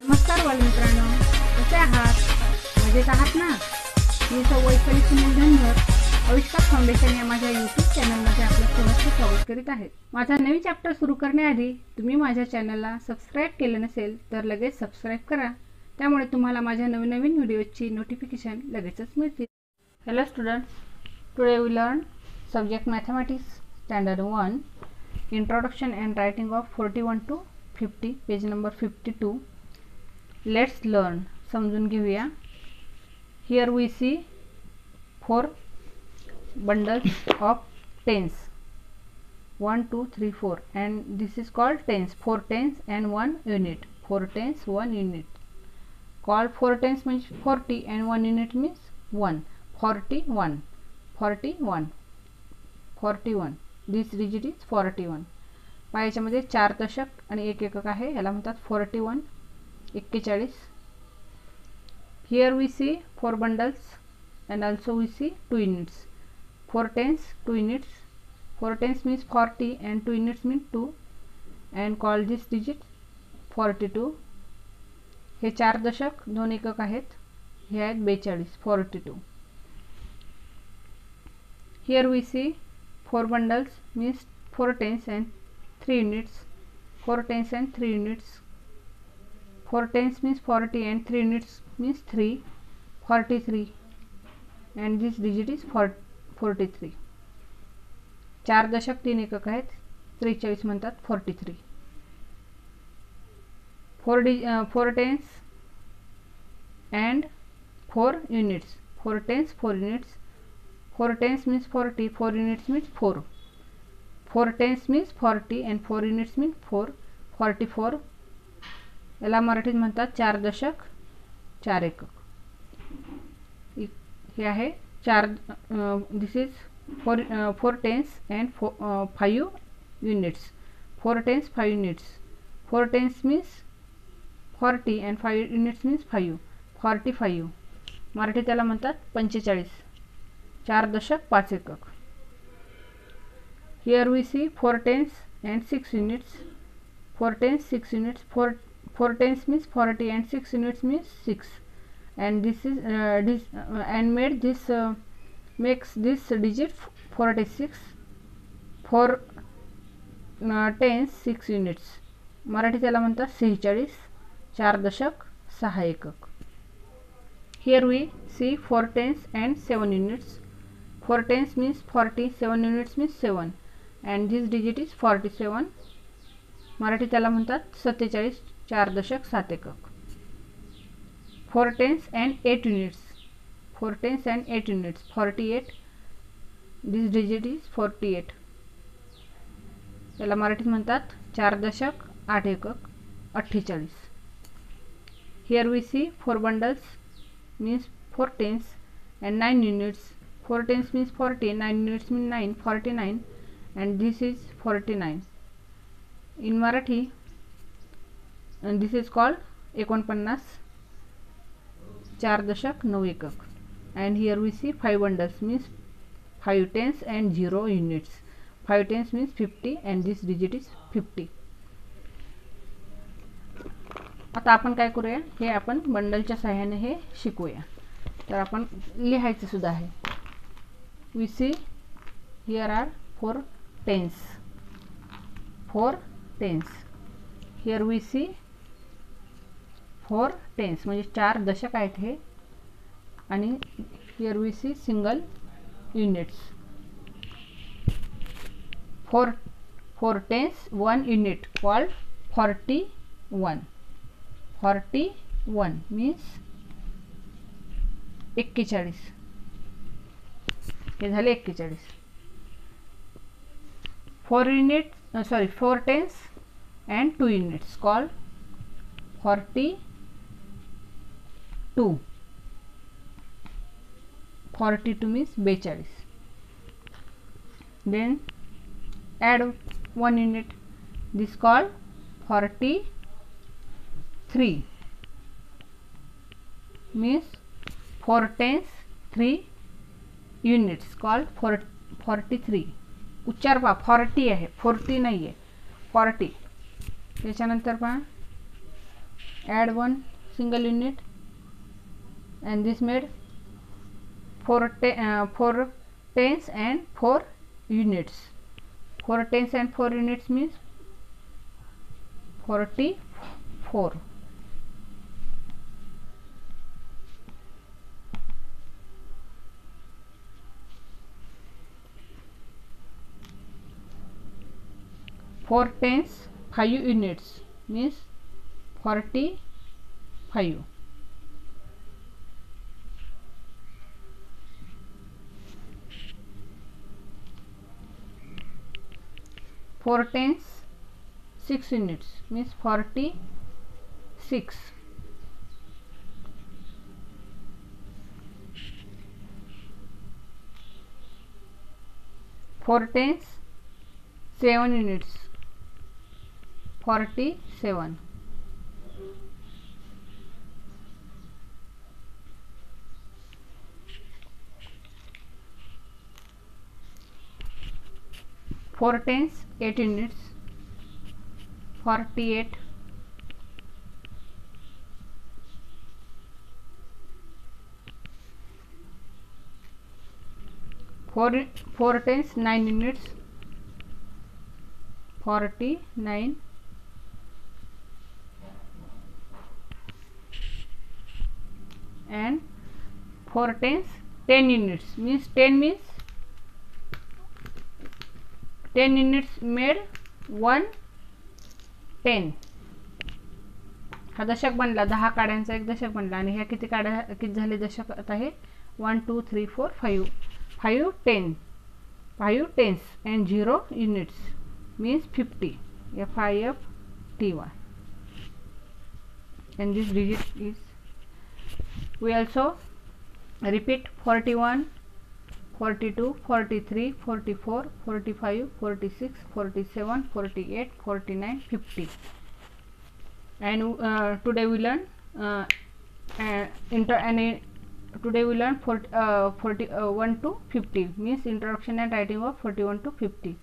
नमस्कार बालमित्रांनो, कसे आहात? मजेत आहात ना? मी वैशाली सुनील धनगर आविष्कार फाउंडेशन या माझ्या यूट्यूब चॅनलमध्ये आपलं सहर्ष स्वागत करीत आहे. माझा नवीन चॅप्टर सुरू करण्याआधी तुम्ही माझ्या चॅनलला सबस्क्राईब केले नसेल तर लगेच सबस्क्राईब करा. त्यामुळे तुम्हाला माझ्या नवीन व्हिडिओची नोटिफिकेशन लगेचच मिळतील. Hello students, today we learn subject mathematics standard 1 introduction and writing of 41 to 50 page number 52. Let's learn. समजून घेऊया. Here we see 4 bundles of tens 1 2 3 4 and this is called tens. 4 tens and 1 unit. 4 tens 1 unit. Called 4 tens means 40 and 1 unit means 1. 41 41 41. This digit is 41. पायाच्यामध्ये 4 दशक आणि 1 एकक आहे, याला म्हणतात 41 41. Here we see 4 bundles and also we see 2 units. 4 tens 2 units. 4 tens means 40 and 2 units means 2 and call this digit 42. हे 4 दशक 2 एकक आहेत, हे आहेत 42 42. Here we see 4 bundles means 4 tens and 3 units. 4 tens and 3 units. 4 tens means 40 and 3 units means 3 43 and this digit is 43. 4 दशक 3 एकक आहेत, 43 म्हणतात 43. 4 tens and 4 units. 4 tens 4 units. 4 tens means 40, 4 units means 4. 4 tens means 40 and 4 units means 4 44. याला मराठीत म्हणतात 4 दशक 4 एकक. हे आहे 4. This is 4 tens and 5 units. 4 tens 5 units. 4 tens means 40 and 5 units means 5 45. मराठीत त्याला म्हणतात 45. 4 दशक 5 एकक. Here we see 4 tens and 6 units. 4 tens 6 units. 4 tens means 40 and 6 units means 6 and this is and made this makes this digit 46. 4 tens 6 units. Marathi त्याला म्हणतात 46. 4 दशक 6 एकक. Here we see 4 tens and 7 units. 4 tens means 40, 7 units means 7 and this digit is 47. Marathi त्याला म्हणतात 47. 4 दशक 7 एकक. 4 tens and 8 units. 4 tens and 8 units. 48. This digit is 48. याला मराठीत म्हणतात 4 दशक 8 एकक 48. Here we see 4 bundles means 4 tens and 9 units. 4 tens means 40, 9 units means 9 49 and this is 49. In Marathi and this is called 49. 4 दशक 9 एकक. And here we see 5 bundles means 5 tens and 0 units. 5 tens means 50 and this digit is 50. आता आपण काय करूया, हे आपण बंडलच्या सहाय्याने हे शिकूया. तर आपण लिहायचं सुद्धा आहे. We see here are 4 tens. 4 tens. Here we see 4 tens म्हणजे 4 दशक आहेत हे. आणि here we see single units. 4 tens 1 unit called 41. 41 means 41. हे झाले 41. 4 tens and 2 units called 42. 42 means 42. Then add 1 unit. This called 43 means 4 tens 3 units called 43. उच्चार पहा 40 आहे, 40 नाही आहे, 40. त्याच्यानंतर पहा add one single unit, and this made 4 tens and 4 units. 4 tens and 4 units means 44. Four tens 5 units means 45. Four tens 6 units means 46. Four tens 7 units 47. Four tens 8 units 48. Four tens 9 units 49. And 4 tens 10 units means 10 units made 1 10. हा दशक बनला, 10 काड्यांचा एक दशक बनला. आणि ह्या किती काड्या किती झाले दशक आता हे 1 2 3 4 5 5 tens and 0 units means 50. FIFTY. And this digit is, we also repeat 41, 42, 43, 44, 45, 46, 47, 48, 49, 50. And today we learn today we learn 41 to 50 means introduction and writing of 41 to 50.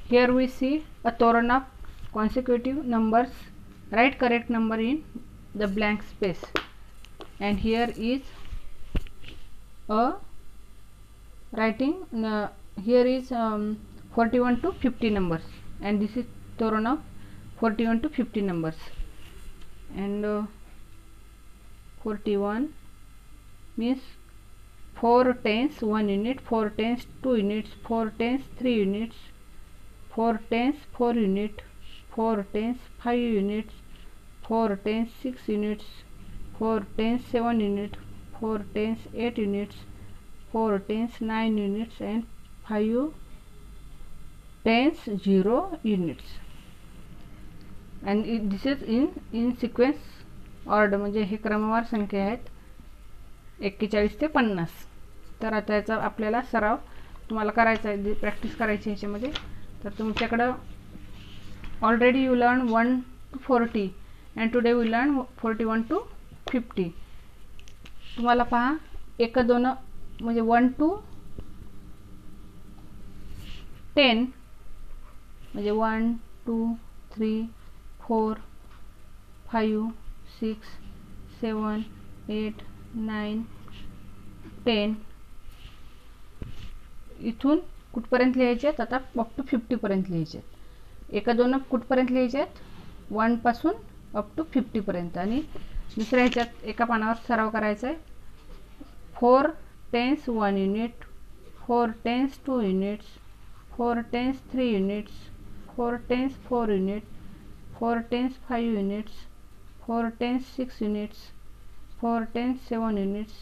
Here we see a Toran of consecutive numbers. Write correct number in the blank space. And here is a writing here is 41 to 50 numbers, and this is Toran of 41 to 50 numbers. And 41 means 4 tens 1 unit, 4 tens 2 units, 4 tens 3 units, 4 tens 4 unit, 4 tens 5 units, 4 tens 6 units, 4 tens 7 unit, 4 tens 8 units, 4 tens 9 units, and 5 tens 0 units. And this is in sequence order, म्हणजे हे क्रमवार संख्या आहेत 41 ते 50. तर आता याचा आपल्याला सराव तुम्हाला करायचा आहे, प्रॅक्टिस करायची ह्याच्यामध्ये. तर तुमच्याकडं already you learn 1 to 40 and today we learn 41 to 50. तुम्हाला पहा 1 2 म्हणजे 1 to 10 म्हणजे 1 2 3 4 5 6 7 8 9 10 इथून कुठपर्यंत लिहायचे आहेत, आता अप टू 50 पर्यंत लिहायचे आहेत. 1 2 कुठपर्यंत लिहायचे आहेत, 1 पासून अप टू 50 पर्यंत. आणि दुसऱ्या ह्याच्यात एका पानावर सराव करायचा आहे. 4 tens 1 unit, 4 tens 2 units, 4 tens 3 units, 4 tens 4 unit, 4 tens 5 units, 4 tens 6 units, 4 tens 7 units,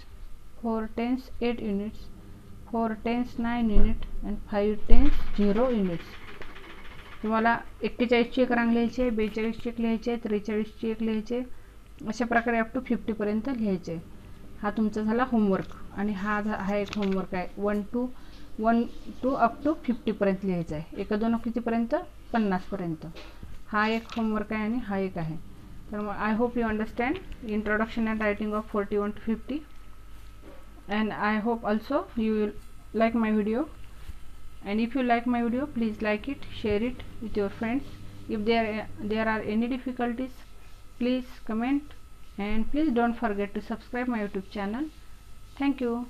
4 tens 8 units, 4 tens 9 unit, and 5 tens 0 units. तुम्हाला 41 ची एक रांग लिहायची आहे, 42 ची एक लिहायची आहे, 43 ची एक लिहायची आहे. अशा प्रकारे अप टू 50 पर्यंत लिहायचे आहे. हा तुमचा झाला होमवर्क. आणि हा एक होमवर्क आहे 1 to अप टू 50 पर्यंत लिहायचा आहे. 1 2 कितीपर्यंत 50 पर्यंत. हा एक होमवर्क आहे आणि हा एक आहे. तर I hope you understand introduction and writing of 41 to 50. And I hope also you will like my video. And if you like my video, please like it, share it with your friends, If there are any difficulties, please comment, and please don't forget to subscribe my YouTube channel. Thank you.